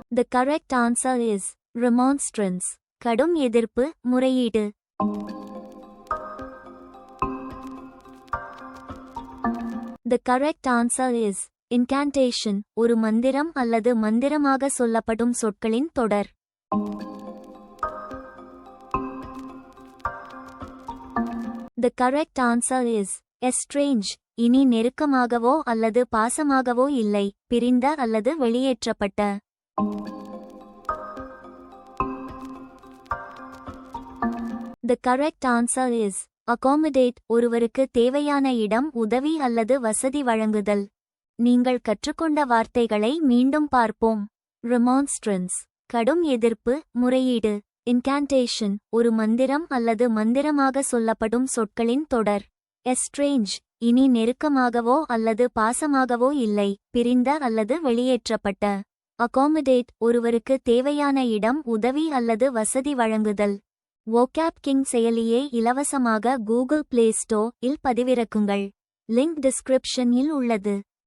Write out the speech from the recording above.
The correct answer is remonstrance. கடும் எதிர்ப்பு, முறையீடு. The correct answer is incantation. ஒரு மந்திரம் அல்லது மந்திரமாக சொல்லப்படும் சொற்களின் தொடர். The correct answer is estrange. இனி நெருக்கமாகவோ அல்லது பாசமாகவோ இல்லை, பிரிந்த அல்லது வெளியேற்றப்பட்ட. The correct answer is accommodate. ஒருவருக்கு தேவையான இடம், உதவி அல்லது வசதி வழங்குதல். நீங்கள் கற்றுக்கொண்ட வார்த்தைகளை மீண்டும் பார்ப்போம். remonstrance கடும் எதிர்ப்பு, முறையீடு. incantation ஒரு மந்திரம் அல்லது மந்திரமாக சொல்லப்படும் சொற்களின் தொடர். estrange இனி நெருக்கமாகவோ அல்லது பாசமாகவோ இல்லை, பிரிந்த அல்லது வெளியேற்றப்பட்ட. accommodate ஒருவருக்கு தேவையான இடம், உதவி அல்லது வசதி வழங்குதல். vocab king செயலியை இலவசமாக கூகுள் பிளே ஸ்டோர் இல் பதிவிறக்குங்கள். லிங்க் டிஸ்கிரிப்ஷனில் உள்ளது.